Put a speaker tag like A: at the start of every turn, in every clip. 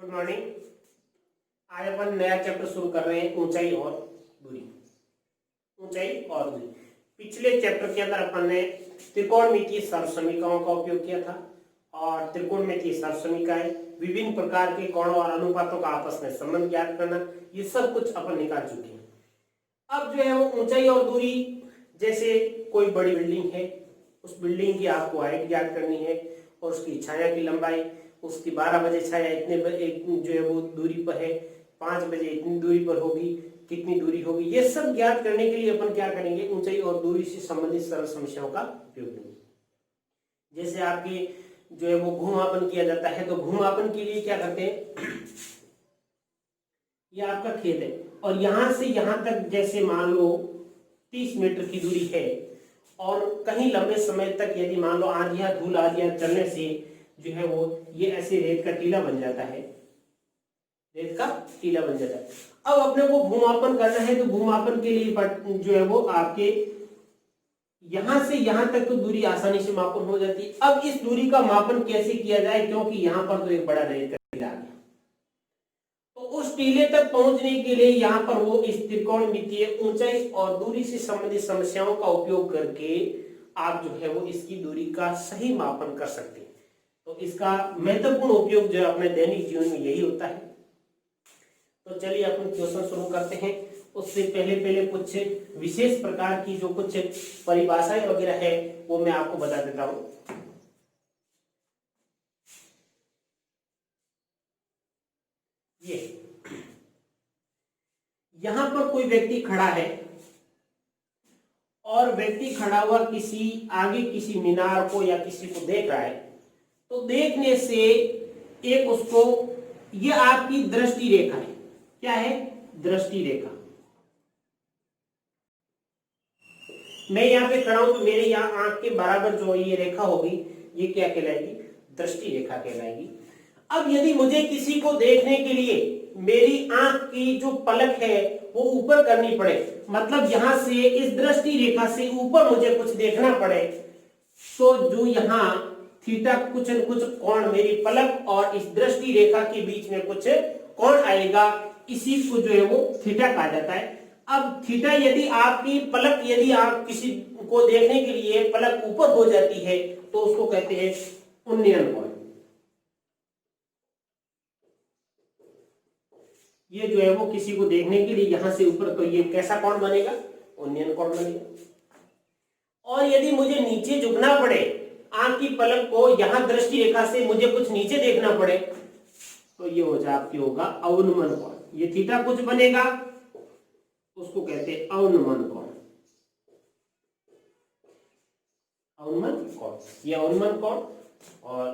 A: Good morning. आज अपन नया chapter शुरू कर रहे हैं, ऊंचाई और दूरी। ऊंचाई और दूरी। पिछले चैप्टर के अंदर अपन ने त्रिकोणमितीय सर्वसमीकरणों का उपयोग किया था और त्रिकोणमितीय सर्वसमीकरण, विभिन्न प्रकार के कोणों और अनुपातों का आपस में संबंध ज्ञात करना, ये सब कुछ अपन निकाल चुके हैं। अब जो है वो ऊंचाई और दूरी, जैसे कोई बड़ी बिल्डिंग है, उस बिल्डिंग की आपको हाइट ज्ञात करनी है और उसकी छाया की लंबाई, उसकी 12 बजे छाया इतने जो है वो दूरी पर है, 5 बजे इतनी दूरी पर होगी, कितनी दूरी होगी, ये सब ज्ञात करने के लिए अपन क्या करेंगे, ऊंचाई और दूरी से संबंधित सरल समस्याओं का उपयोग करेंगे। जैसे आपके जो है वो भूमापन किया जाता है, तो भूमापन के लिए क्या करते हैं, ये आपका खेत है और यहां से यहां तक जैसे मान लो 30 मीटर की दूरी है और कहीं लंबे समय तक यदि मान लो आंधियां धूल आंधियां चलने से जो है वो ये ऐसे रेत का टीला बन जाता है, रेत का टीला बन जाता है। अब अपने को भूमापन करना है, तो भूमापन के लिए जो है वो आपके यहां से यहां तक तो दूरी आसानी से मापन हो जाती है। अब इस दूरी का मापन कैसे किया जाए, क्योंकि यहां पर तो एक बड़ा रेत का टीला आ गया, तो उस टीले तक पहुंचने के लिए यहां पर वो इस त्रिकोणमितीय ऊंचाई और दूरी से संबंधित समस्याओं का उपयोग करके आप जो है वो इसकी दूरी का सही मापन कर सकते हैं। तो इसका महत्वपूर्ण उपयोग जो अपने दैनिक जीवन में यही होता है। तो चलिए अपन क्वेश्चन शुरू करते हैं। उससे पहले कुछ विशेष प्रकार की जो कुछ परिभाषाएं वगैरह है वो मैं आपको बता देता हूं। ये यहां पर कोई व्यक्ति खड़ा है और व्यक्ति खड़ा हुआ किसी आगे किसी मीनार को या किसी को देख रहा है, तो देखने से एक उसको, ये आपकी दृष्टि रेखा है। क्या है? दृष्टि रेखा। मैं यहां पे खड़ा हूं तो मेरे यहां आंख के बराबर जो ये रेखा होगी, ये क्या कहलाएगी? दृष्टि रेखा कहलाएगी। अब यदि मुझे किसी को देखने के लिए मेरी आंख की जो पलक है वो ऊपर करनी पड़े, मतलब यहां से इस दृष्टि रेखा से ऊपर मुझे कुछ देखना पड़े, तो जो यहां थीटा कुछ न कुछ कोण, मेरी पलक और इस दृष्टि रेखा के बीच में कुछ कोण आएगा, इसी को जो है वो थीटा कहा जाता है। अब थीटा, यदि आपकी पलक, यदि आप किसी को देखने के लिए पलक ऊपर हो जाती है तो उसको कहते हैं उन्नयन कोण। ये जो है वो किसी को देखने के लिए यहां से ऊपर, तो ये कैसा कोण बनेगा? उन्नयन कोण बनेगा। और यदि मुझे नीचे झुकना पड़े, आंख की पलक को यहां दृष्टि रेखा से मुझे कुछ नीचे देखना पड़े, तो ये हो जाए आपकी होगा अवनमन कोण। ये थीटा कुछ बनेगा, उसको कहते हैं अवनमन कोण। अवनमन कोण, ये अवनमन कोण और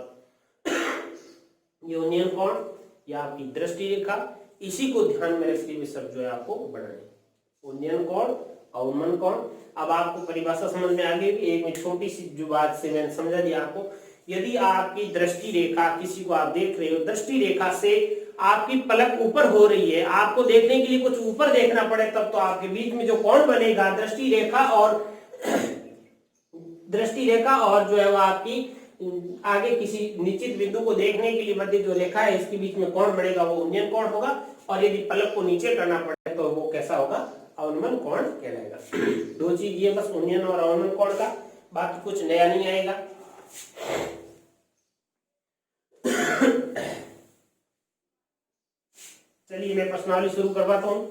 A: ये उन्नयन कोण, ये आपकी दृष्टि रेखा। इसी को ध्यान में रखते हुए सब जो है आपको बढ़ाने, उन्नयन कोण, अवनमन कोण। अब आपको परिभाषा समझ में आ गई। एक में छोटी सी जो बात से मैंने समझा दिया आपको। यदि आपकी दृष्टि रेखा, किसी को आप देख रहे हो, दृष्टि रेखा से आपकी पलक ऊपर हो रही है, आपको देखने के लिए कुछ ऊपर देखना पड़े, तब तो आपके बीच में जो कोण बनेगा, दृष्टि रेखा और दृष्टि रेखा और जो है वो आपकी आगे किसी निश्चित बिंदु को देखने के लिए मध्य जो रेखा है, इसके बीच में कोण बनेगा, वो उन्नयन कोण होगा। और यदि पलक को नीचे करना पड़े तो वो कैसा होगा? अवनमन कोण कहलाएगा। दो चीज ये बस, उन्नयन और अवनमन कोण का, बाकी कुछ नया नहीं आएगा। चलिए मैं प्रश्नावली शुरू करवाता हूं।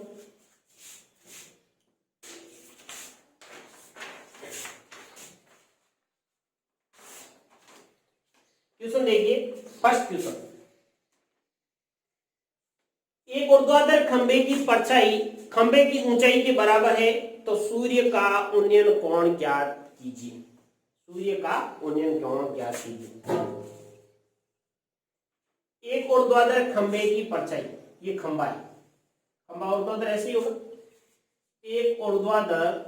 A: क्वेश्चन देखिए, फर्स्ट क्वेश्चन। एक ऊर्ध्वाधर खंबे की परछाई खंबे की ऊंचाई के बराबर है, तो सूर्य का उन्नयन कोण ज्ञात कीजिए। सूर्य का उन्नयन कोण ज्ञात कीजिए। एक ऊर्ध्वाधर खंबे की परछाई, ये खंबा है, खंबा ऊर्ध्वाधर ऐसे ही होगा। एक ऊर्ध्वाधर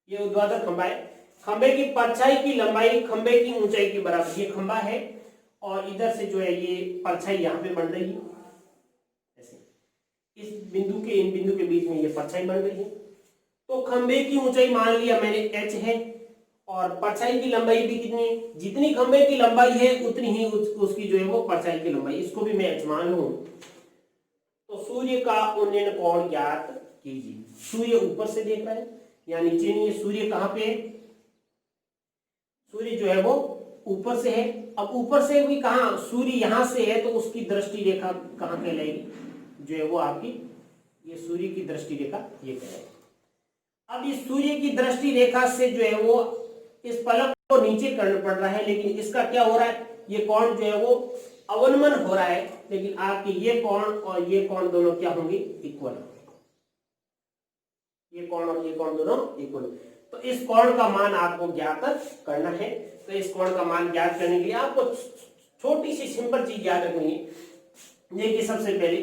A: ये ऊर्ध्वाधर खंबा है, खंबे की परछाई की लंबाई खंबे की ऊंचाई के बराबर। ये खंबा है और इधर से जो है ये परछाई यहां पे बन रही है, ऐसे इस बिंदु के इन बिंदु के बीच में ये परछाई बन रही है। तो खंबे की ऊंचाई मान लिया मैंने h है और परछाई की लंबाई भी कितनी, जितनी खंबे की लंबाई है उतनी ही उसकी जो है वो परछाई की लंबाई, इसको भी मैं मान लूं। तो सूर्य का उन्नयन कोण ज्ञात कीजिए। सूर्य ऊपर से देख रहा है या नीचे नहीं है, सूर्य कहां पे है, सूर्य जो है वो ऊपर से है। अब ऊपर से भी कहां, सूर्य यहां से है तो उसकी दृष्टि रेखा कहां कहलाएगी, जो है वो आपकी ये सूर्य की दृष्टि रेखा ये कहलाएगी। अब इस सूर्य की दृष्टि रेखा से जो है वो इस पलक को नीचे करना पड़ रहा है, लेकिन इसका क्या हो रहा है, ये कोण जो है वो अवनमन हो रहा है, लेकिन आपके ये कोण और ये कोण दोनों क्या होंगे, इक्वल, ये कोण और ये कोण दोनों इक्वल। तो इस कोण का मान आपको ज्ञात करना है। तो इस कोण का मान ज्ञात करने के लिए आपको छोटी सी सिंपल चीज याद रखनी है। देखिए सबसे पहले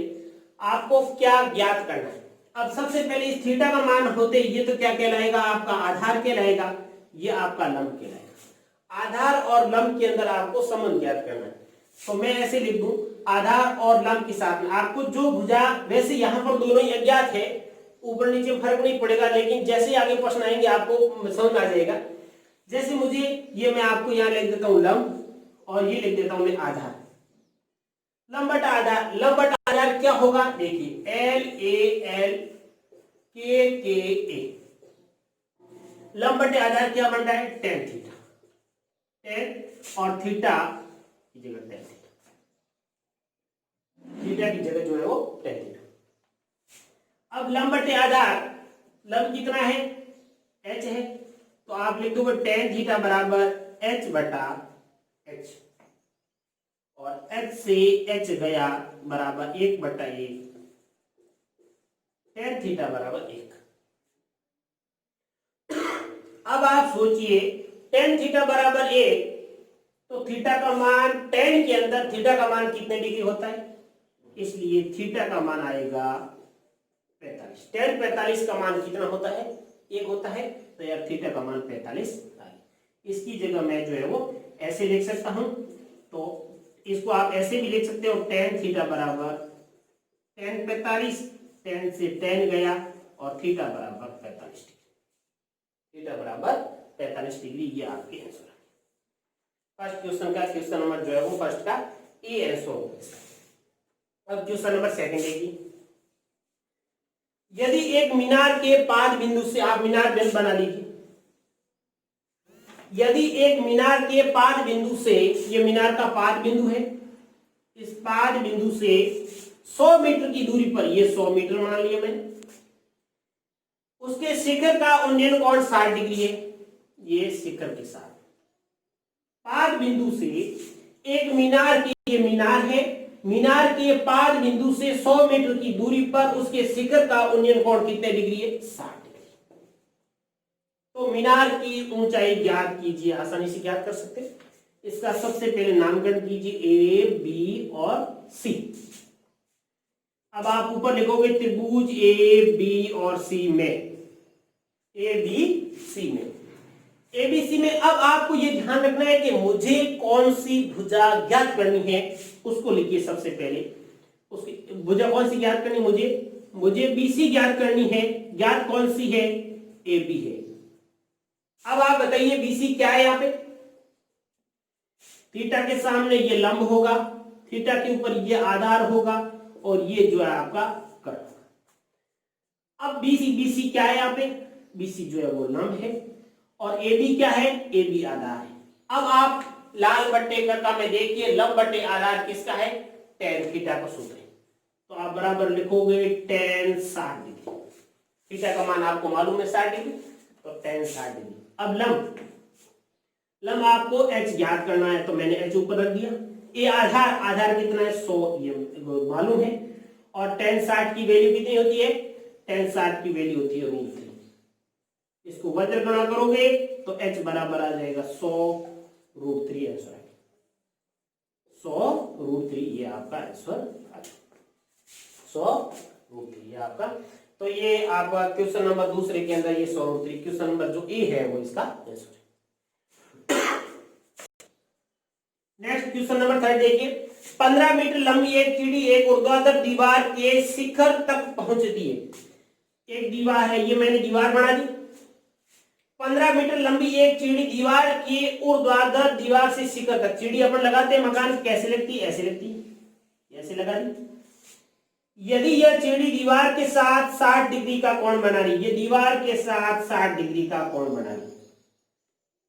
A: आपको क्या ज्ञात करना है। अब सबसे पहले इस थीटा का मान होते ये तो क्या कहलाएगा, आपका आधार कहलाएगा, ये आपका लंब कहलाएगा। आधार और लंब के अंदर आपको संबंध ज्ञात करना है। तो मैं ऐसे लिख दूं, आधार और लंब के साथ में आपको जो भुजा, वैसे यहां पर दोनों ही अज्ञात है, ऊपर नीचे फर्क नहीं पड़ेगा, लेकिन जैसे आगे प्रश्न आएंगे आपको समझ में आ जाएगा। जैसे मुझे ये, मैं आपको यहाँ लिख देता हूं लंब और ये लिख देता हूं मैं आधार। लंब बटा आधार, लंब बटा आधार क्या होगा, देखिए एल ए एल के ए, लंब बटे आधार क्या बन रहा है, टेन थीटा, टेन और थीटा की जगह टेन थीटा, थीटा की जगह जो है वो टेन थीटा। अब लंब बटे आधार, लंब कितना है, h है, तो आप लिख दोगे टेन थीटा बराबर h बटा h, और h से h गया बराबर 1 बटा 1, टेन थीटा बराबर 1। अब आप सोचिए टेन थीटा बराबर 1, तो थीटा का मान, टेन के अंदर थीटा का मान कितने डिग्री होता है, इसलिए थीटा का मान आएगा 45। टेन 45 का मान कितना होता है, 1 होता है, तो यार थीटा का मान 45 आएगा। इसकी जगह मैं जो है वो ऐसे लिख सकता हूं, तो इसको आप ऐसे भी लिख सकते हो, टेन थीटा बराबर टेन 45, टेन से टेन गया और थीटा बराबर 45 डिग्री, थीटा बराबर 45 डिग्री, ये आपके आंसर है। फर्स्ट क्वेश्चन का क्वेश्चन नंबर जो है वो फर्स्ट का ए आंसर होगा। अब क्वेश्चन नंबर सेकंड है कि यदि एक मीनार के पाद बिंदु से, आप मीनार बना लीजिए, यदि एक मीनार के पाद बिंदु से, ये मीनार का पाद बिंदु है, इस पाद बिंदु से 100 मीटर की दूरी पर, ये 100 मीटर मान लिया मैंने, उसके शिखर का उन्नयन कोण 60 डिग्री है, ये शिखर के साथ पाद बिंदु से एक मीनार की, ये मीनार है, मीनार के पाद बिंदु से 100 मीटर की दूरी पर उसके शिखर का उन्नयन कोण कितने डिग्री है, 60 डिग्री। तो मीनार की ऊंचाई ज्ञात कीजिए, आसानी से ज्ञात कर सकते हैं। इसका सबसे पहले नामकरण कीजिए ए, बी और सी। अब आप ऊपर लिखोगे त्रिभुज ए, बी और सी में, ए, बी, सी में, एबीसी में। अब आपको यह ध्यान रखना है कि मुझे कौन सी भुजा ज्ञात करनी है, उसको लिखिए सबसे पहले। उसकी भुजा कौन सी ज्ञात करनी, मुझे बीसी ज्ञात करनी है। ज्ञात कौन सी है, एबी है। अब आप बताइए बीसी क्या है, यहाँ पे थीटा के सामने ये लंब होगा, थीटा के ऊपर ये आधार होगा और ये जो है आपका कर्ण। अब बीसी क्या है, यहाँ पे बीसी जो है वो लंब है और एबी क्या है, एबी आधार है। अब आप लाल बट्टे का में देखिए, लंब बट्टे आधार किसका है, टेन थीटा का सूत्र है, तो आप बराबर लिखोगे टेन 60 डिग्री। थीटा का मान आपको मालूम है 60 डिग्री, तो टेन 60 डिग्री। अब लंब आपको h ज्ञात करना है, तो मैंने h ऊपर रख दिया। ये आधार कितना है, 100, ये मालूम है, और टेन 60 की वैल्यू कितनी होती है, टेन 60 की वैल्यू होती है √3। इसको वज्र गणना करोगे तो h बराबर आ जाएगा 100 √3 आंसर है, 100 √3, ये आपका आंसर आ जाएगा 100 √3, ये आपका। तो ये आपका क्वेश्चन नंबर दूसरे के अंदर ये 100 √3, क्वेश्चन नंबर जो ए है वो इसका आंसर है। नेक्स्ट क्वेश्चन नंबर थर्ड देखिए, 15 मीटर लंबी एक सीढ़ी एक ऊर्ध्वाधर दीवार के शिखर तक पहुंचती है। एक दीवार है, ये मैंने दीवार बना दी, 15 मीटर लंबी एक सीढ़ी दीवार की ऊर्ध्वाधर दीवार से शिखर तक। सीढ़ी अपन लगाते हैं मकान कैसे लगती है, ऐसे लगती है, ऐसे लगा दी। यदि यह सीढ़ी दीवार के साथ 60 डिग्री का कोण बना रही, ये दीवार के साथ 60 डिग्री का कोण बना रही,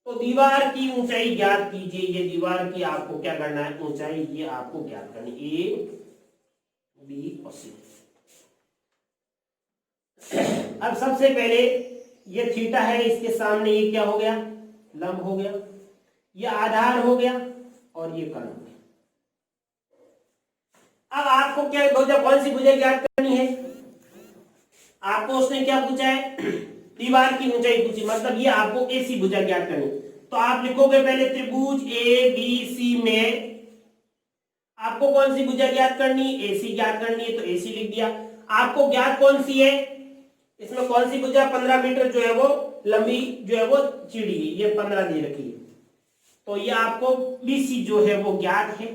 A: तो दीवार की ऊंचाई ज्ञात कीजिए। ये दीवार की आपको क्या करना है, ऊंचाई ये आपको ज्ञात करनी, ए बी और सी। अब सबसे पहले ये थीटा है, इसके सामने ये क्या हो गया, लंब हो गया, ये आधार हो गया और ये कर्ण हो गया। अब आपको क्या भुजा, कौन सी भुजा ज्ञात करनी है, आपको उसने क्या पूछा है, दीवार की ऊंचाई पूछी, मतलब ये आपको एसी भुजा ज्ञात करनी। तो आप लिखोगे पहले त्रिभुज ए बी सी में आपको कौन सी भुजा ज्ञात करनी, एसी ज्ञात करनी है, तो एसी लिख दिया। आपको ज्ञात कौन सी है, इसमें कौन सी भुजा 15 मीटर जो है वो लंबी जो है वो सीढ़ी, ये 15 दे रखी है, तो ये आपको बीसी जो है वो ज्ञात है।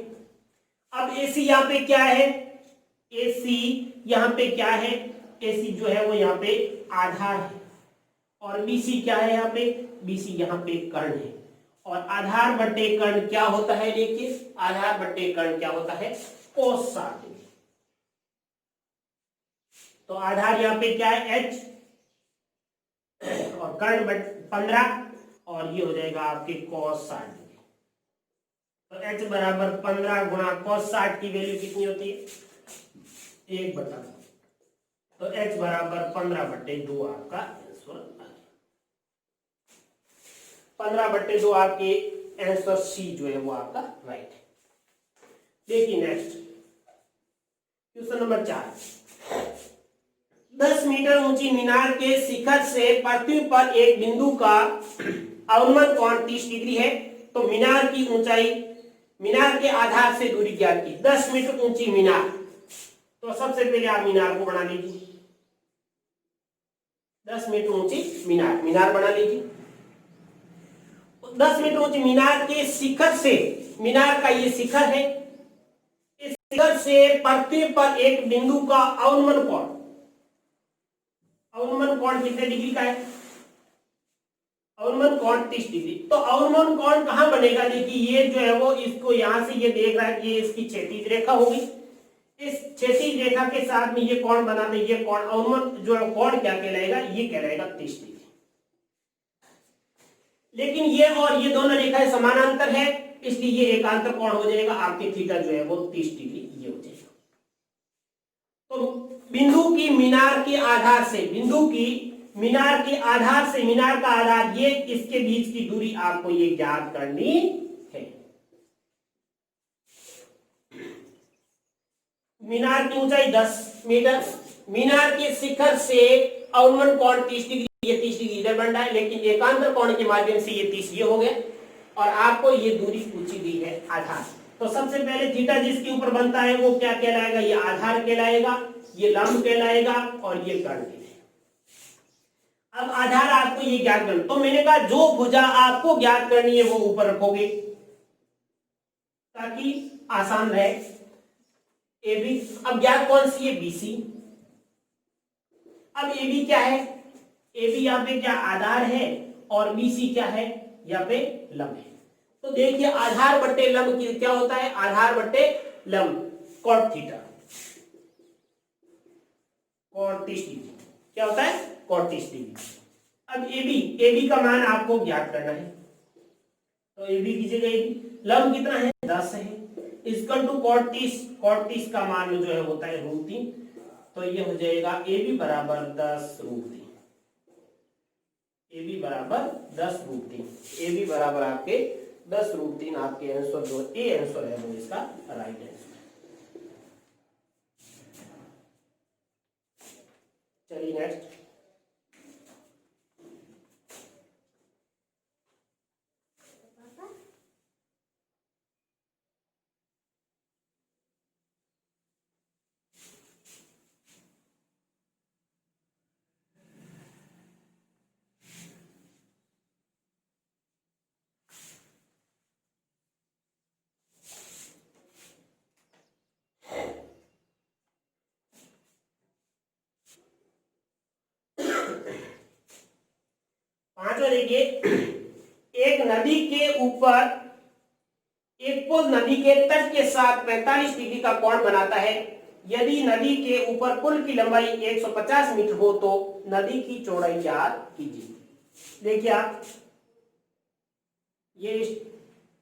A: अब एसी यहाँ पे क्या है, एसी यहाँ पे क्या है, एसी जो है वो यहाँ पे आधार है, और बीसी क्या है, यहाँ पे बीसी यहाँ पे कर्ण है। और आधार बट्टे कर्ण क्या होता है, देखिए आधार बट्टे कर्ण क्या होता है, cos 60 डिग्री। तो आधार यहाँ पे क्या है, h, और कर्ण 15, और ये हो जाएगा आपके cos 60 डिग्री। तो h बराबर 15 गुणा cos 60 की वैल्यू कितनी होती है, 1/2। तो h बराबर 15/2 आपका आंसर आ गया। 15/2 आपके आंसर सी जो है वो आपका राइट है। देखिए नेक्स्ट क्वेश्चन नंबर 4। 10 मीटर ऊंची मीनार के शिखर से पृथ्वी पर एक बिंदु का अवनमन कोण 30 डिग्री है, तो मीनार की ऊंचाई, मीनार के आधार से दूरी ज्ञात की। 10 मीटर ऊंची मीनार, तो सबसे पहले आप मीनार को बना लीजिए, 10 मीटर ऊंची मीनार, मीनार बना लीजिए। 10 मीटर ऊंची मीनार के शिखर से, मीनार का ये शिखर है, इस शिखर से पृथ्वी पर एक बिंदु का अवनमन कोण, अवनमन कोण कितने डिग्री का है, अवनमन कोण 30 डिग्री। तो अवनमन कोण कहां बनेगा, देखिए ये जो है वो इसको यहां से ये देख रहा है कि ये इसकी क्षैतिज रेखा होगी, इस क्षैतिज रेखा के साथ में ये कोण बना दे, ये कोण अवनमन जो कोण क्या कहलाएगा, ये कहलाएगा 30 डिग्री। लेकिन ये और ये दोनों रेखाएं समानांतर है, इसलिए ये एकांतर कोण हो जाएगा, आपके थीटा जो है वो 30 डिग्री ये हो जाएगा। तो बिंदु की मीनार के आधार से, बिंदु की मीनार के आधार से, मीनार का आधार ये, इसके बीच की दूरी आपको ये ज्ञात करनी है। मीनार की ऊंचाई 10 मीटर, मीनार के शिखर से अवनमन कोण 30 डिग्री, ये 30 डिग्री इधर बन रहा है, लेकिन एकांतर कोण के माध्यम से ये 30 ये हो गया, और आपको ये दूरी पूछी गई है आधार। तो सबसे पहले थीटा जिसके ऊपर बनता है वो क्या कहलाएगा, ये आधार कहलाएगा, ये लंब कहलाएगा, और ये कर्ण कहलाएगा। अब आधार आपको ये ज्ञात करना, तो मैंने कहा जो भुजा आपको ज्ञात करनी है वो ऊपर रखोगे ताकि आसान रहे। ए बी, अब ज्ञात कौन सी है, बीसी। अब ए बी क्या है, ए बी यहाँ पे क्या आधार है, और बीसी क्या है, यहाँ पे लंब है। तो देखिए आधार बट्टे लंब की क्या होता है, आधार बट्टे लंब कॉट थीटा, कॉट 30 डिग्री क्या होता है, कॉट 30 डिग्री। अब ए बी का मान आपको ज्ञात करना है, तो ए बी की जगह लंब कितना है, 10 है, इसकल टू कॉट 30 का मान जो है होता है √3, तो ये हो जाएगा ए बी बराबर 10 √3, ए बी बराबर 10 √3, ए बी बराबर आपके 10 √3, आपके आंसर जो ए आंसर है वो इसका राइट आंसर। चलिए नेक्स्ट। पे देखिए, एक नदी के ऊपर एक पुल नदी के तट के साथ 45 डिग्री का कोण बनाता है। यदि नदी के ऊपर पुल की लंबाई 150 मीटर हो तो नदी की चौड़ाई ज्ञात कीजिए। देखिए आप, ये इस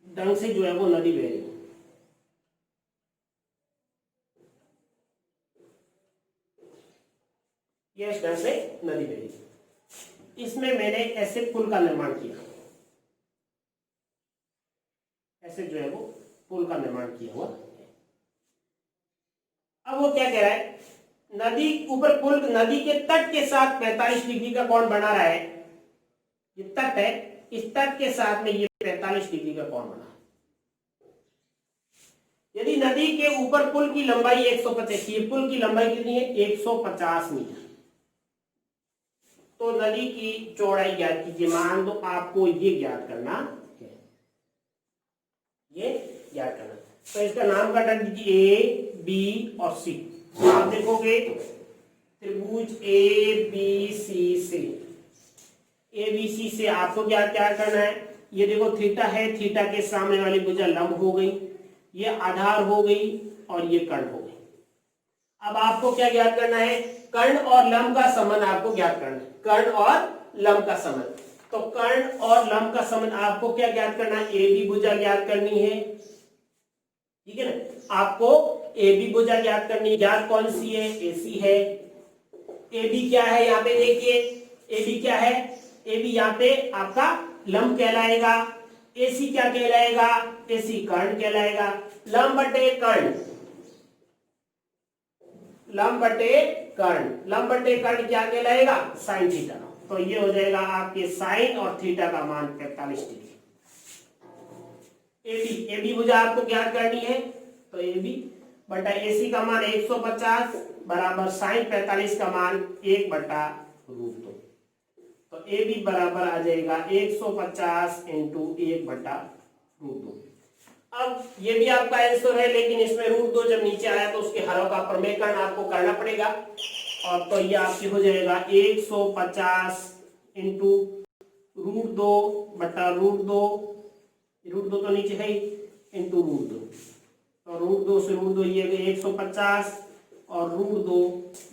A: ढंग से जो है वो नदी बह रही है। ये इस ढंग से नदी बह रही है। इसमें मैंने ऐसे पुल का निर्माण किया, ऐसे जो है वो पुल का निर्माण किया हुआ है। अब वो क्या कह रहा है, नदी ऊपर पुल नदी के तट के साथ 45 डिग्री का कोण बना रहा है। ये तट है, इस तट के साथ में ये 45 डिग्री का कोण बना है। यदि नदी के ऊपर पुल की लंबाई 150, पुल की लंबाई कितनी है 150 मीटर, तो नदी की चौड़ाई ज्ञात कीजिए। मान लो आपको ये ज्ञात करना है, ये ज्ञात करना, तो इसका नाम काट दीजिए ए बी और सी। आप देखोगे त्रिभुज ए बी सी से, ए बी सी से आपको क्या क्या करना है, ये देखो थीटा है, थीटा के सामने वाली भुजा लंब हो गई, ये आधार हो गई और ये कर्ण हो गई। अब आपको क्या ज्ञात करना है, कर्ण और लंब का संबंध आपको ज्ञात करना है, कर्ण और लंब का संबंध। तो कर्ण और लंब का संबंध आपको क्या ज्ञात करना है, ए बी भुजा ज्ञात करनी है, ठीक है ना। आपको ए बी भुजा ज्ञात करनी है, ज्ञात कौन सी है, ए सी है। ए बी क्या है, यहाँ पे देखिए ए बी क्या है, ए बी यहाँ पे आपका लंब कहलाएगा, ए सी क्या कहलाएगा, ए सी कर्ण कहलाएगा। लंब बटे कर्ण, लंब बटे कर्ण, लंब बटे कर्ण क्या कहलाएगा, साइन थीटा। तो ये हो जाएगा आपके साइन और थीटा का मान 45 डिग्री। ए बी भुजा आपको ज्ञात करनी है, तो ए बी बटा ए सी का मान 150 बराबर साइन 45 का मान 1/√2। तो ए बी बराबर आ जाएगा 150 इंटू 1/√2। अब ये भी आपका आंसर है, लेकिन इसमें √2 जब नीचे आया तो उसके हरों का प्रमेयकरण आपको करना पड़ेगा। और तो ये आपकी हो जाएगा 150 इंटू √2/√2, √2 तो नीचे है इंटू √2, तो √2 से √2 ये 150 और √2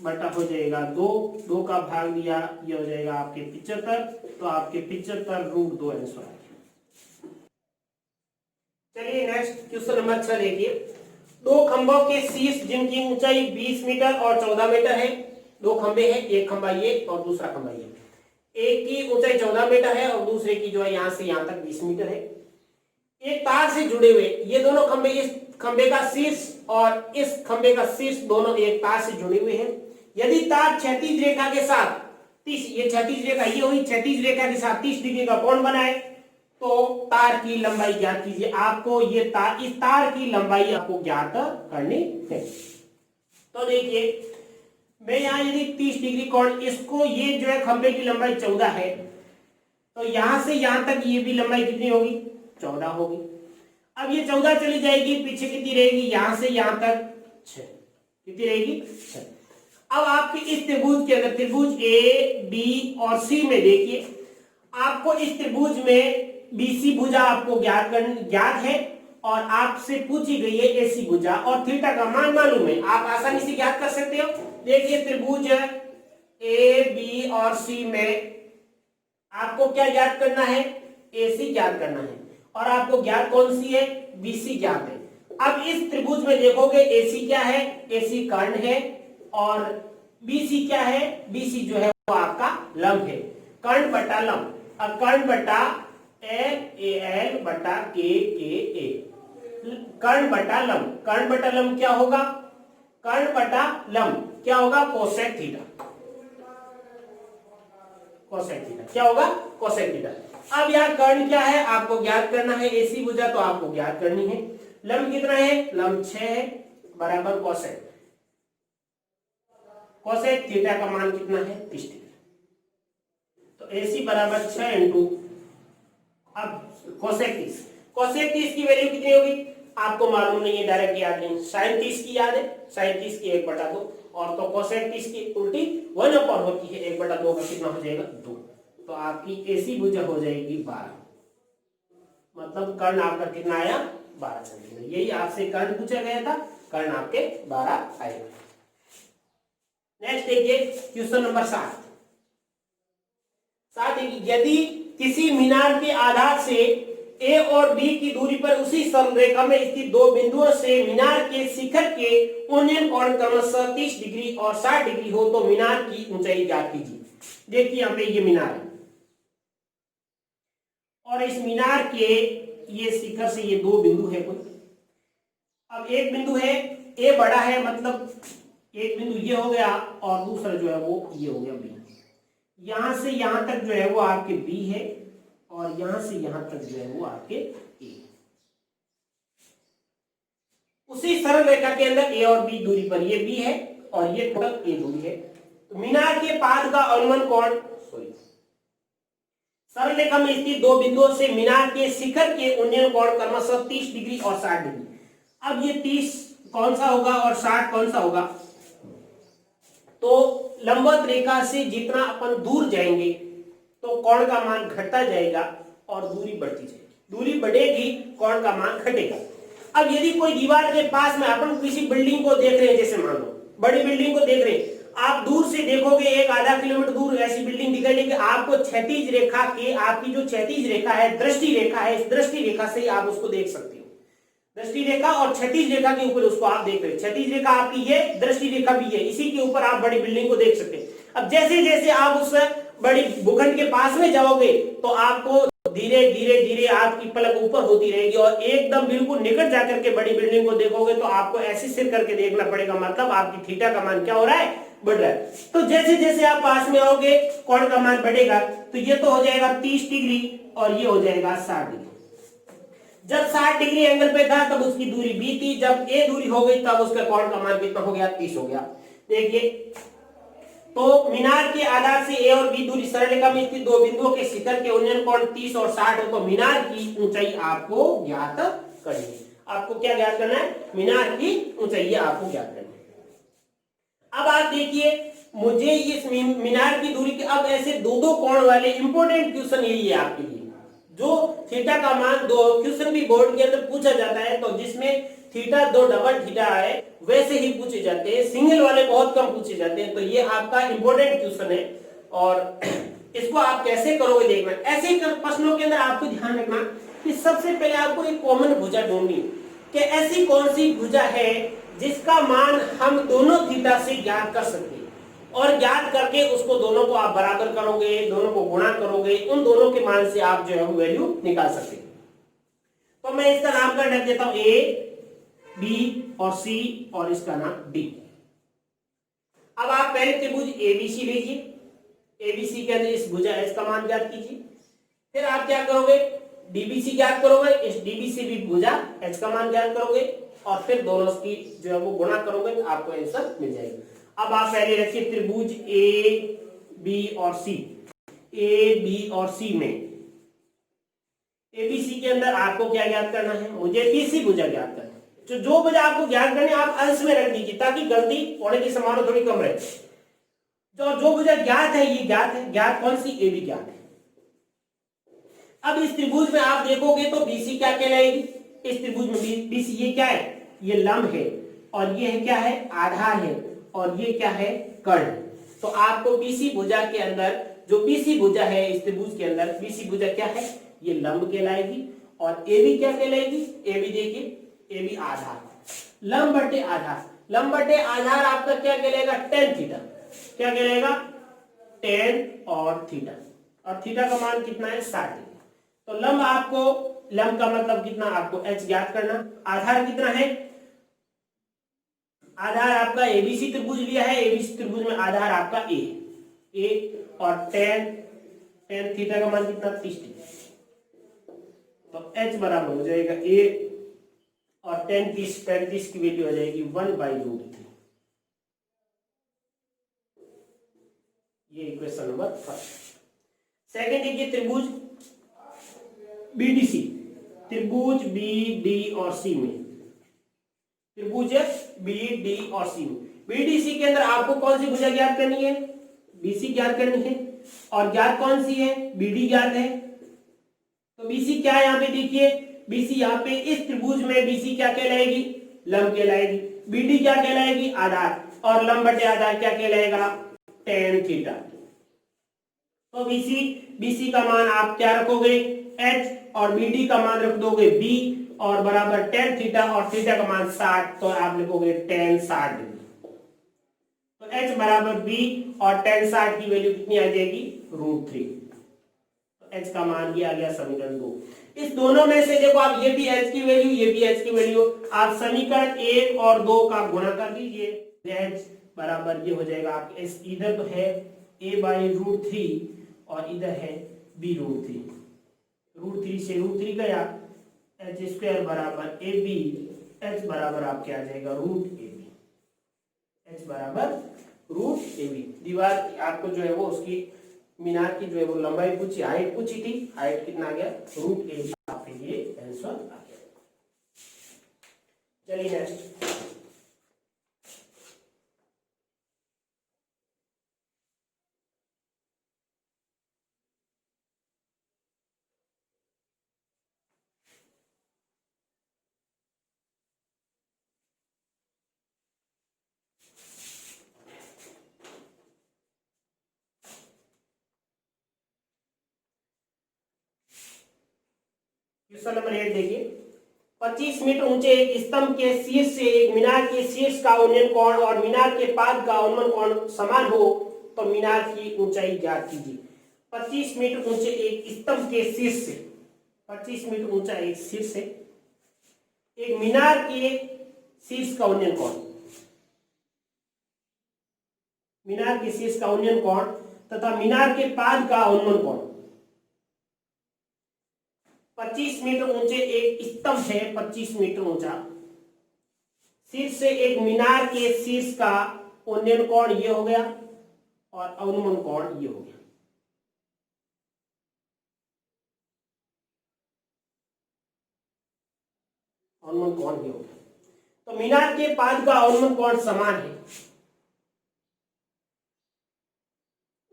A: बटा हो जाएगा 2 का भाग दिया, ये हो जाएगा आपके 75। तो आपके 75 √2 आंसर आ गया। चलिए नेक्स्ट क्वेश्चन नंबर 6 देखिए। दो खंभों के शीर्ष जिनकी ऊंचाई 20 मीटर और 14 मीटर है, दो खंभे हैं, एक खंभा ये और दूसरा खंभा ये। एक की ऊंचाई 14 मीटर है और दूसरे की जो है यहां से यहां तक 20 मीटर है। एक तार से जुड़े हुए ये दोनों खंभे, इस खंभे का शीर्ष और इस खंभे का शीर्ष दोनों एक तार से जुड़े हुए हैं। यदि तार क्षैतिज रेखा के साथ 30, ये क्षैतिज रेखा ये हुई, क्षैतिज रेखा के साथ 30 डिग्री का कोण बनाए तो तार की लंबाई ज्ञात कीजिए। आपको ये तार, इस तार की लंबाई आपको ज्ञात करनी है। तो देखिए मैं यहाँ यदि 30 डिग्री कोण, इसको ये जो है खंभे की लंबाई 14 है, तो यहां से यहां तक ये भी लंबाई कितनी होगी, 14 होगी। अब ये 14 चली जाएगी, पीछे कितनी रहेगी, यहां से यहां तक 6, कितनी रहेगी 6। अब आपके इस त्रिभुज के अंदर, त्रिभुज ए बी और सी में देखिए, आपको इस त्रिभुज में बीसी भुजा आपको ज्ञात है और आपसे पूछी गई है एसी भुजा और थीटा का मान मालूम है, आप आसानी से ज्ञात कर सकते हो। देखिए त्रिभुज ए बी और सी में आपको क्या ज्ञात करना है, एसी ज्ञात करना है और आपको ज्ञात कौन सी है, बीसी ज्ञात है। अब इस त्रिभुज में देखोगे एसी क्या है, एसी कर्ण है और बीसी क्या है, बीसी जो है वो आपका लंब है, कर्ण बटा लंब। अब कर्ण बटा एल बटा के ए, कर्ण बटा लंब, कर्ण बटा लंब क्या होगा, कर्ण बटा लंब क्या होगा, कोसेक थीटा, कोसेक थीटा क्या होगा, कोसेक थीटा। अब यहाँ कर्ण क्या है आपको ज्ञात करना है, एसी भुजा तो आपको ज्ञात करनी है। लंब कितना है, लंब 6 है बराबर कोसेक, कोसेक थीटा का मान कितना है 30 डिग्री। तो एसी बराबर 6 इंटू, अब कोसेक 30, कोसेक 30 की वैल्यू कितनी होगी आपको मालूम नहीं है, डायरेक्ट याद नहीं। साइन 30 की याद है, साइन 30 की 1/2 और तो कोसेक 30 की उल्टी 1/, होती है 1/2 का कितना हो जाएगा 2। तो आपकी ऐसी भुजा हो जाएगी 12, मतलब कर्ण आपका कितना आया 12 सेंटीमीटर। यही आपसे कर्ण पूछा गया था, कर्ण आपके 12 आएगा। नेक्स्ट देखिए क्वेश्चन नंबर 7। यदि किसी मीनार के आधार से ए और बी की दूरी पर उसी सरल रेखा में स्थित दो बिंदुओं से मीनार के शिखर के उन्नयन कोण क्रमशः 30 डिग्री और 60 डिग्री हो तो मीनार की ऊंचाई ज्ञात कीजिए। देखिए यहाँ पे ये मीनार है और इस मीनार के ये शिखर से ये दो बिंदु है कोई। अब एक बिंदु है ए बड़ा है, मतलब एक बिंदु ये हो गया और दूसरा जो है वो ये हो गया बी। यहां से यहां तक जो है वो आपके बी है और यहां से यहां तक जो है वो आपके ए। उसी सरल रेखा के अंदर ए और बी दूरी पर ये बी है और ये टोटल ए दूरी है। तो मीनार के पाद का अनुमान कोण, सरल रेखा में स्थित दो बिंदुओं से मीनार के शिखर के उन्नयन कोण क्रमशः 30 डिग्री और 60 डिग्री। अब ये 30 कौन सा होगा और 60 कौन सा होगा? तो लंबवत रेखा से जितना अपन दूर जाएंगे तो कोण का मान घटता जाएगा और दूरी बढ़ती जाएगी। दूरी बढ़ेगी, कोण का मान घटेगा। अब यदि कोई दीवार के पास में अपन किसी बिल्डिंग को देख रहे हैं, जैसे मान लो बड़ी बिल्डिंग को देख रहे हैं, आप दूर से देखोगे एक आधा किलोमीटर दूर ऐसी बिल्डिंग दिखाई देगी, आपको क्षैतिज रेखा के, आपकी जो क्षैतिज रेखा है, दृष्टि रेखा है, इस दृष्टि रेखा से आप उसको देख सकते हो। दृष्टि रेखा और क्षैतिज रेखा के ऊपर उसको आप देख रहे हैं। क्षैतिज रेखा आपकी ये, दृष्टि रेखा भी है, इसी के ऊपर आप बड़ी बिल्डिंग को देख सकते हैं। अब जैसे जैसे आप उस बड़ी भूखंड के पास में जाओगे तो आपको धीरे धीरे धीरे आपकी पलक ऊपर होती रहेगी और एकदम बिल्कुल निकट जाकर के बड़ी बिल्डिंग को देखोगे तो आपको ऐसे सिर करके देखना पड़ेगा, मतलब आपकी थीटा का मान क्या हो रहा है, बढ़ रहा है। तो जैसे जैसे आप पास में आओगे कोण का मान बढ़ेगा, तो ये तो हो जाएगा 30 डिग्री और ये हो जाएगा 60 डिग्री। जब 60 डिग्री एंगल पे था तब उसकी दूरी बी थी, जब ए दूरी हो गई तब उसका कोण का मान कितना हो गया, 30 हो गया। देखिए तो मीनार के आधार से ए और बी दूरी सरल रेखा में स्थित दो बिंदुओं के शिखर के उन्नयन कोण 30 और 60 हो तो मीनार की ऊंचाई आपको ज्ञात करनी है। आपको क्या ज्ञात करना है? मीनार की ऊंचाई आपको ज्ञात करनी है। अब आप देखिए मुझे इस मीनार की दूरी के, अब ऐसे दो दो कोण वाले इंपॉर्टेंट क्वेश्चन यही है आपके लिए, जो थीटा का मान दो क्वेश्चन भी बोर्ड के अंदर पूछा जाता है, तो जिसमें थीटा दो डबल थीटा है वैसे ही पूछे जाते हैं, सिंगल वाले बहुत कम पूछे जाते हैं। तो ये आपका इंपॉर्टेंट क्वेश्चन है और इसको आप कैसे करोगे देखना। ऐसे प्रश्नों के अंदर आपको ध्यान रखना कि सबसे पहले आपको एक कॉमन भुजा ढूंढनी कि ऐसी कौन सी भुजा है जिसका मान हम दोनों थीटा से ज्ञात कर सकते हैं, और ज्ञात करके उसको दोनों को आप बराबर करोगे, दोनों को गुणा करोगे, उन दोनों के मान से आप जो है वैल्यू निकाल सकते हैं। तो मैं इसका नामकरण रख देता हूं ए, बी और सी और इसका नाम डी। अब आप पहले त्रिभुज एबीसी लीजिए, एबीसी के अंदर इस भुजा एच का मान ज्ञात कीजिए। फिर आप क्या करोगे, डीबीसी ज्ञात करोगे, इस डीबीसी भी भुजा एच का मान ज्ञात करोगे और फिर दोनों की जो है वो गुणा करोगे तो आपको आंसर मिल जाएगा। अब आप पहले रखिए त्रिभुज ए बी और सी। ए बी और सी में एबीसी के अंदर आपको क्या ज्ञात करना है, मुझे तीसरी भुजा ज्ञात करना है। जो भुजा आपको ज्ञात करनी आप अंश में रख दीजिए ताकि गलती होने की संभावना थोड़ी कम रहे। जो भुजा ज्ञात है ये ज्ञात है, ज्ञात कौन सी, ए बी ज्ञात है। अब इस त्रिभुज में आप देखोगे तो बीसी क्या कहलाएगी, इस त्रिभुज में बीसी ये क्या है, ये लंब है और ये है क्या है, आधार है और ये क्या है, कर्ण। तो आपको बीसी भुजा के अंदर, जो बीसी भुजा है इस त्रिभुज के अंदर, बीसी भुजा क्या है, ये लंब कहलाएगी और ए बी क्या कहलाएगी, ए बी देखिए ए बी आधार, लंब बटे आधार, लंब बटे आधार आपका क्या कहलाएगा, tan थीटा। क्या कहलाएगा, tan और थीटा, और थीटा का मान कितना है, 60 डिग्री। तो लंब आपको, लंब का मतलब कितना, आपको h ज्ञात करना। आधार कितना है, आधार आपका एबीसी त्रिभुज लिया है, एबीसी त्रिभुज में आधार आपका ए और tan थीटा का मान कितना, 30 डिग्री। तो h बराबर हो जाएगा a और tan 30 की वैल्यू आ जाएगी 1/√3। ये इक्वेशन नंबर फर्स्ट। सेकंड देखिए त्रिभुज बीडीसी, त्रिभुज बी डी और सी में, त्रिभुज बी डी और सी में बीडीसी के अंदर आपको कौन सी भुजा ज्ञात करनी है, बीसी ज्ञात करनी है और ज्ञात कौन सी है, BD ज्ञात है। तो BC क्या है यहाँ पे देखिए, BC यहाँ पे इस त्रिभुज में BC क्या कहलाएगी, लंब कहलाएगी। BD क्या कहलाएगी, आधार, और लंब बटे आधार क्या कहलाएगा, tan थीटा। तो BC का मान आप क्या रखोगे, H, और BD का मान रख दोगे B, और बराबर tan थीटा, और थीटा का मान 60, तो आप लिखोगे tan 60 डिग्री। तो H बराबर B और tan 60 की वैल्यू कितनी आ जाएगी, √3। तो H का मान ये आ गया समीकरण 2। इस दोनों में से देखो आप, ये भी H की वैल्यू, ये भी H की वैल्यू, आप समीकरण 1 और 2 का गुणा कर दीजिए। H बराबर ये हो जाएगा आपके, इधर तो है a/√3 और इधर है b√3। √3 से √3 गया, h² बराबर AB, H बराबर आपके आ जाएगा √AB। H बराबर √AB। दीवार आपको जो है वो उसकी मीनार की जो है वो लंबाई पूछी, हाइट पूछी थी, हाइट कितना आ गया, √AB। आपके लिए आंसर आ गया। चलिए नेक्स्ट, क्वेश्चन नंबर 8 देखिए। 25 मीटर ऊंचे एक स्तंभ के शीर्ष से एक मीनार के शीर्ष का उन्नयन कोण और मीनार के पाद का उन्नयन कोण समान हो तो मीनार की ऊंचाई ज्ञात कीजिए। 25 मीटर ऊंचे एक स्तंभ के शीर्ष से, 25 मीटर ऊंचा एक शीर्ष से एक मीनार के शीर्ष का उन्नयन कोण, मीनार के शीर्ष का उन्नयन कोण तथा मीनार के पाद का उन्नयन कोण। 25 मीटर ऊंचे एक स्तंभ है, 25 मीटर ऊंचा, शीर्ष से एक मीनार के शीर्ष का उन्नयन कोण ये हो गया और अवनमन कोण ये हो गया। अवनमन कोण ये हो गया। तो मीनार के पाद का अवनमन कोण समान है,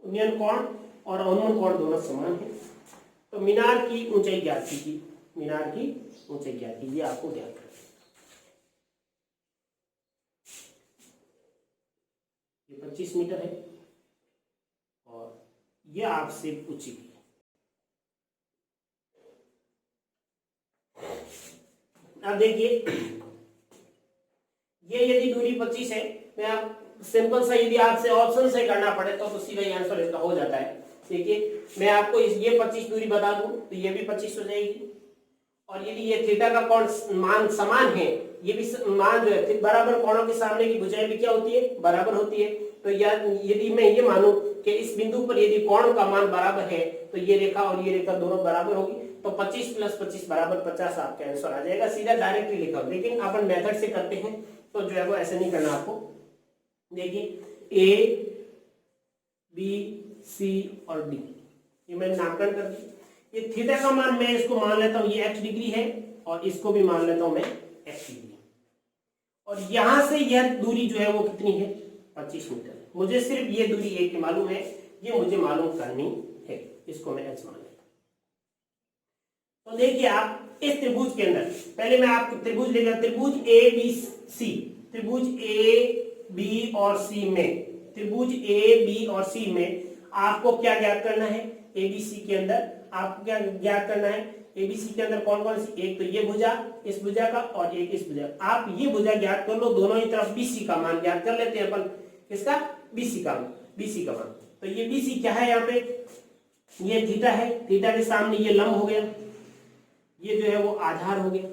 A: उन्नयन कोण और अवनमन कोण दोनों समान है। तो मीनार की ऊंचाई ज्ञात कीजिए, मीनार की ऊंचाई ज्ञात कीजिए, आपको ज्ञात करना। ये 25 मीटर है और ये आपसे पूछी गई। अब देखिए, ये यदि दूरी 25 है, मैं आप सिंपल सा यदि आपसे ऑप्शन से करना पड़े तो सीधा ही आंसर इसका हो जाता है। देखिए मैं आपको ये 25 दूरी बता दूं तो ये भी 25 हो जाएगी, और यदि ये थीटा का कोण मान समान है, ये भी मान जो है बराबर कोणों के सामने की भुजाएं भी क्या होती है, बराबर होती है। तो यदि मैं ये मानूं कि इस बिंदु पर यदि कोण का मान बराबर है तो ये रेखा और ये रेखा दोनों बराबर होगी, तो 25 + 25 बराबर 50 आपका आंसर आ जाएगा। सीधा डायरेक्टली लिखा, लेकिन अपन मेथड से करते हैं तो जो है वो ऐसे नहीं करना आपको। देखिए A, B, C और D, ये मैंने नामकरण कर दी। ये थीटा का मान मैं इसको मान लेता हूं ये x डिग्री है और इसको भी मान लेता हूं मैं x डिग्री, और यहां से यह दूरी जो है वो कितनी है, 25 मीटर। मुझे सिर्फ ये दूरी एक ही मालूम है, ये मुझे मालूम करनी है, इसको मैं h मान लेता हूं। तो देखिए आप इस त्रिभुज के अंदर, पहले मैं आपको त्रिभुज लेकर, त्रिभुज ABC, त्रिभुज AB और C में, त्रिभुज AB और C में आपको क्या ज्ञात करना है, ABC के अंदर आपको क्या ज्ञात करना है, ABC के अंदर कौन कौन सी, एक तो ये भुजा, इस भुजा का, और एक इस भुजा। आप ये भुजा ज्ञात कर लो, दोनों ही तरफ BC का मान ज्ञात कर लेते हैं अपन, किसका, BC का मान। तो ये BC क्या है, यहाँ पे ये थीटा है, थीटा के सामने ये लंब हो गया, ये जो है वो आधार हो गया।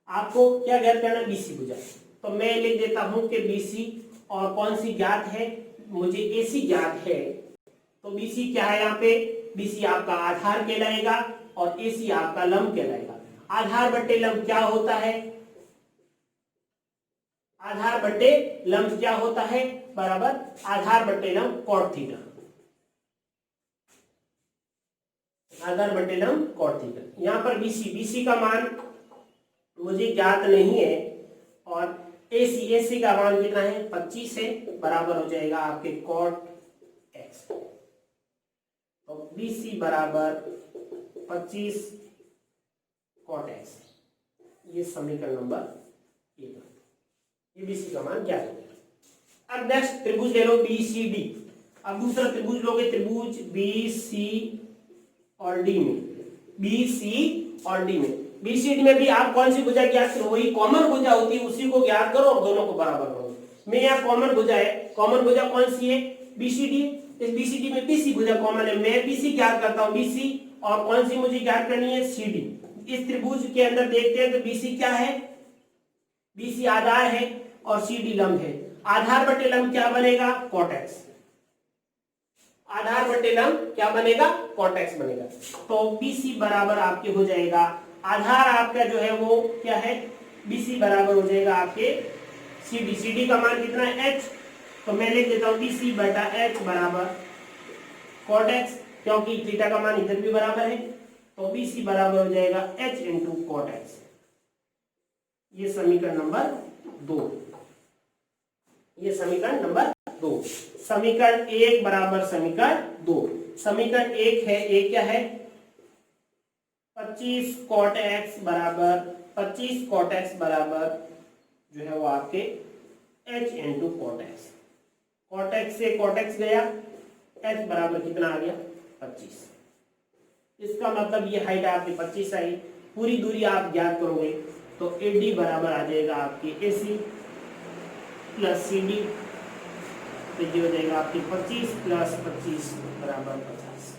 A: आपको क्या ज्ञात करना है, BC भुजा। तो मैं लिख देता हूं कि BC और कौन सी ज्ञात है, मुझे AC ज्ञात है। तो BC क्या है, यहाँ पे BC आपका आधार कहलाएगा और AC आपका लंब कहलाएगा। आधार बट्टे लंब क्या होता है, आधार बट्टे लंब क्या होता है, बराबर आधार बट्टे लंब cot थीटा, आधार बट्टे लंब cot थीटा। यहाँ पर BC का मान मुझे ज्ञात नहीं है, और AC का मान कितना है, 25 है, बराबर हो जाएगा आपके cot x। तो BC बराबर 25 cot x, ये समीकरण नंबर 1। ये BC का मान ज्ञात हो गया। अब नेक्स्ट त्रिभुज ले लो BCD। अब दूसरा त्रिभुज लोगे, त्रिभुज BC और D में, BC और D में, BCD में भी आप कौन सी भुजा ज्ञात करो, वही कॉमन भुजा होती है उसी को ज्ञात करो और दोनों को बराबर करो। मैं यहाँ कॉमन भुजा है, कॉमन भुजा कौन सी है, BCD। इस BCD में BC भुजा कॉमन है, मैं BC ज्ञात करता हूँ, BC, और कौन सी मुझे ज्ञात करनी है, CD। इस त्रिभुज के अंदर देखते हैं तो BC क्या है, BC आधार है और CD लंब है। आधार बटे लंब क्या बनेगा, cot x। आधार बटे लंब क्या बनेगा, cot x बनेगा। तो BC बराबर आपके हो जाएगा, आधार आपका जो है वो क्या है, BC बराबर हो जाएगा आपके CD। CD का मान कितना है, h, तो मैं लिख देता हूं BC बटा h बराबर cot x, क्योंकि थीटा का मान इधर भी बराबर है, तो BC बराबर हो जाएगा h इंटू cot x। ये समीकरण नंबर 2, ये समीकरण नंबर 2। समीकरण 1 बराबर समीकरण 2। समीकरण 1 है, एक क्या है, 25 cot x बराबर 25 cot x बराबर जो है वो आपके h into cot x। cot x से cot x गया, h बराबर कितना आ गया, 25। इसका मतलब ये हाइट आपकी 25 आई। पूरी दूरी आप ज्ञात करोगे तो AD बराबर आ जाएगा आपकी AC प्लस CD, तो ये हो जाएगा आपकी 25 प्लस 25 बराबर 50।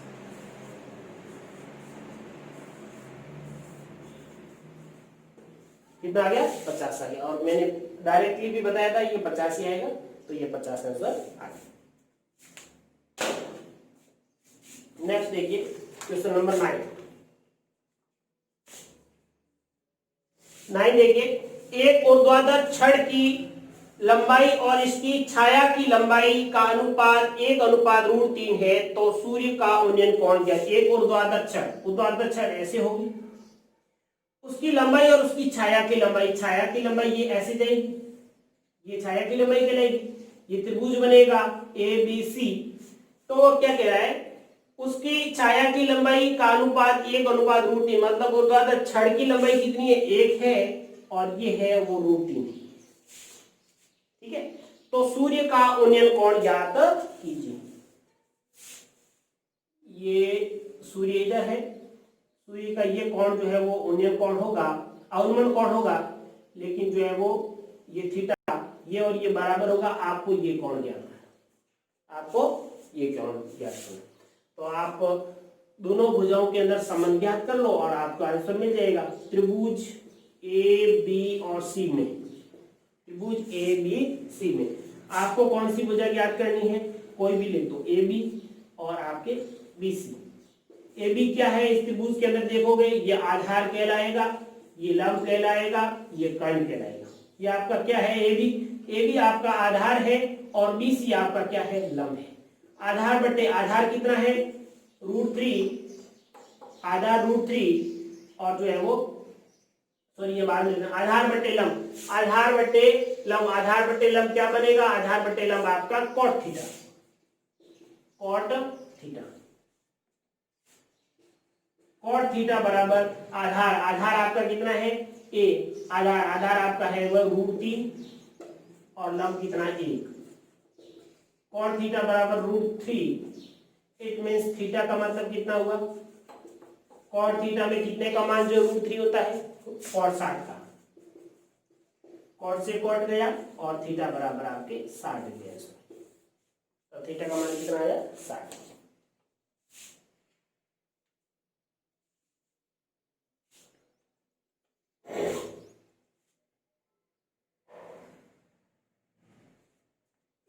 A: कितना आ गया, 50 आ गया। और मैंने डायरेक्टली भी बताया था ये 50 ही आएगा, तो ये 50 आंसर आ गया। नेक्स्ट देखिए क्वेश्चन नंबर 9 देखिए, एक ऊर्ध्वाधर छड़ की लंबाई और इसकी छाया की लंबाई का अनुपात 1:3 है, तो सूर्य का उन्नयन कोण क्या है। एक ऊर्ध्वाधर छड़ ऐसे होगी, उसकी लंबाई और उसकी छाया की लंबाई ये ऐसे जाएगी, ये छाया की लंबाई कहलाएगी। ये त्रिभुज बनेगा ABC। तो वो क्या कह रहा है, उसकी छाया की लंबाई का अनुपात 1:3, मतलब ऊर्ध्वाधर छड़ की लंबाई कितनी है, 1 है, और ये है वो √3। ठीक है, तो सूर्य का उन्नयन कोण ज्ञात कीजिए। ये सूर्य इधर है, सूर्य का ये कोण जो है वो उन्नयन कोण होगा, अवनमन कोण होगा, लेकिन जो है वो ये थीटा, ये और ये बराबर होगा। आपको ये कोण ज्ञात है, आपको ये कोण ज्ञात करना। तो आप दोनों भुजाओं के अंदर संबंध ज्ञात कर लो और आपको आंसर मिल जाएगा। त्रिभुज AB और C में, त्रिभुज ABC में आपको कौन सी भुजा ज्ञात करनी है, कोई भी लिख दो, AB और आपके BC। AB क्या है, इस त्रिभुज के अंदर देखोगे ये आधार कहलाएगा, ये लंब कहलाएगा, ये कर्ण कहलाएगा। ये आपका क्या है, AB आपका आधार है और BC आपका क्या है, लंब है। आधार बटे आधार कितना है, √3, आधार √3, और जो है वो सॉरी ये बाद में, आधार बटे लंब, आधार बटे लंब क्या बनेगा, आधार बटे लंब आपका cot थीटा बराबर आधार आपका कितना है, A। आधार आपका है वह √3 और लंब कितना, 1। cot थीटा बराबर √3, इट मीन्स थीटा का मतलब कितना हुआ, cot थीटा में कितने का मान जो √3 होता है, cot 60 का। cot से cot गया और थीटा बराबर आपके 60 डिग्री है, तो थीटा का मान कितना आया, 60।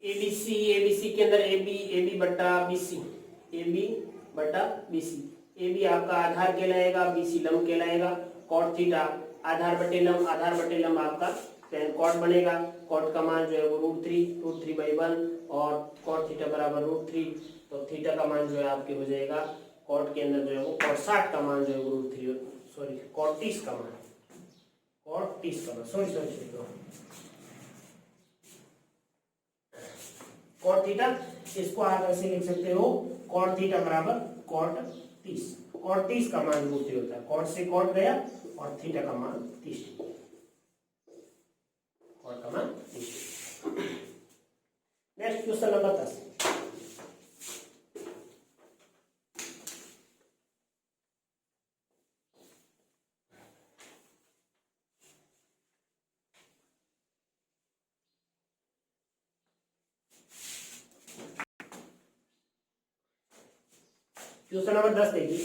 A: ABC के अंदर AB बटा BC, AB आपका आधार कहलाएगा, BC लंब कहलाएगा। cot थीटा आधार बटे लंब आपका tan cot बनेगा। cot का मान जो है वो √3/1 और cot थीटा बराबर √3, तो थीटा का मान जो है आपके हो जाएगा, cot के अंदर जो है वो cot 60 का मान जो है वो √3, सॉरी cot 30 का मान, cot थीटा, इसको आप ऐसे लिख सकते हो cot थीटा बराबर कॉट 30। कॉट 30 का मान √3 होता है। कॉट से कॉट गया और थीटा का मान 30 डिग्री। कॉट का मान 30। Next question number 10। Question number 10 देखिए,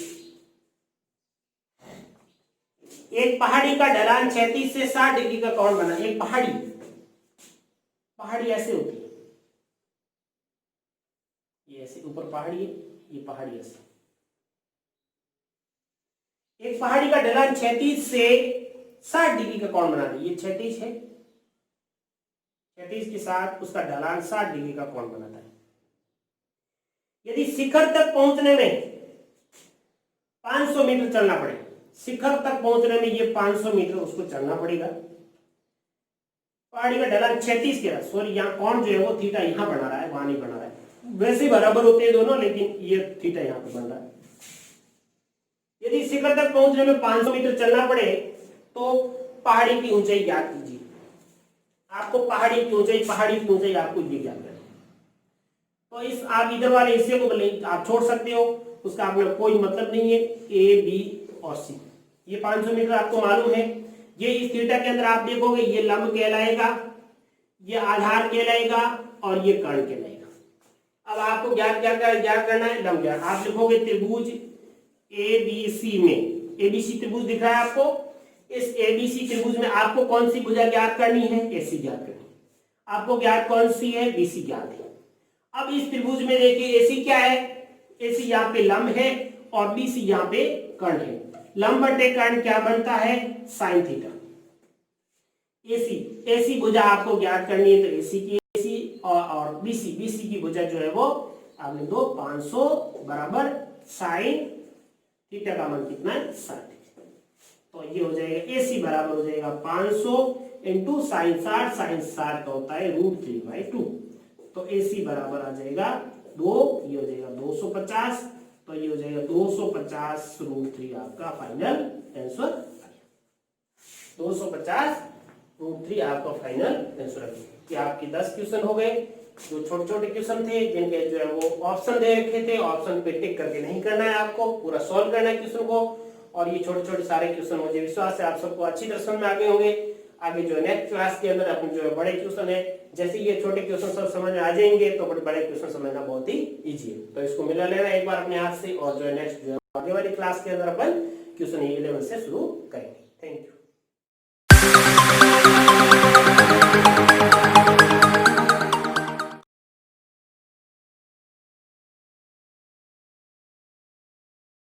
A: एक पहाड़ी का ढलान 36 से 60 डिग्री का कोण बना। एक पहाड़ी ऐसे होती है, ये ऐसे ऊपर पहाड़ी है, ये पहाड़ी ऐसे। एक पहाड़ी का ढलान 36 से 60 डिग्री का कोण बना रही है। ये 36 है, 36 के साथ उसका ढलान 60 डिग्री का कोण बनाता है। यदि शिखर तक पहुंचने में 500 मीटर चलना पड़े, शिखर तक पहुंचने में ये 500 मीटर उसको चलना पड़ेगा। पहाड़ी का ढलान 36 के, सॉरी यहाँ कोण जो है वो थीटा यहाँ बना रहा है, वहां नहीं बना रहा है। वैसे बराबर होते हैं दोनों, लेकिन ये थीटा यहाँ पे बन रहा है। यदि शिखर तक पहुंचने में 500 मीटर चलना पड़े तो पहाड़ी की ऊंचाई ज्ञात कीजिए। आपको पहाड़ी की ऊंचाई आपको ये ज्ञात करनी। तो इस आप इधर वाले हिस्से को आप छोड़ सकते हो, उसका आपको कोई मतलब नहीं है। ए, बी और सी, ये 500 मीटर आपको मालूम है। ये इस थीटा के अंदर आप देखोगे ये लंब कहलाएगा, ये आधार कहलाएगा और ये कर्ण कहलाएगा। अब आपको ज्ञात करना है लंब ज्ञात। आप लिखोगे त्रिभुज ABC में, ABC त्रिभुज दिख रहा है आपको। इस ABC त्रिभुज में आपको कौन सी भुजा ज्ञात करनी है? AC ज्ञात करनी है। आपको ज्ञात कौन सी है? BC ज्ञात है। अब इस त्रिभुज में देखिए AC क्या है? AC यहाँ पे लंब है और BC यहाँ पे कर्ण है। लंब बटे कर्ण क्या बनता है? Sine theta. AC भुजा आपको ज्ञात करनी है, तो AC की AC और BC की भुजा जो है वो आपने दो 500 बराबर साइन थीटा का मान कितना है? 60। तो ये हो जाएगा AC बराबर हो जाएगा 500 इंटू साइन 60। साइन 60 का होता है √3/2। तो AC बराबर आ जाएगा 2, ये हो जाएगा 250। तो ये हो जाएगा 250 √3 आपका फाइनल आंसर। 250 √3 आपका फाइनल आंसर। ये आपके 10 क्वेश्चन हो गए, जो छोटे छोटे क्वेश्चन थे जिनके जो है वो ऑप्शन दे रखे थे। ऑप्शन पे टिक करके नहीं करना है, आपको पूरा सॉल्व करना है क्वेश्चन को। और ये छोटे छोटे सारे क्वेश्चन, मुझे विश्वास है आप सबको अच्छी तरह समझ में आ गए होंगे। आगे जो नेक्स्ट क्लास के अंदर अपने जो है बड़े क्वेश्चन है, जैसे ये छोटे क्वेश्चन सब समझ में आ जाएंगे तो बड़े क्वेश्चन समझना बहुत ही इजी है। तो इसको मिला लेना एक बार अपने हाथ से, और जो है नेक्स्ट जो है आगे वाली क्लास के अंदर अपन क्वेश्चन 11 से शुरू करेंगे। Thank you.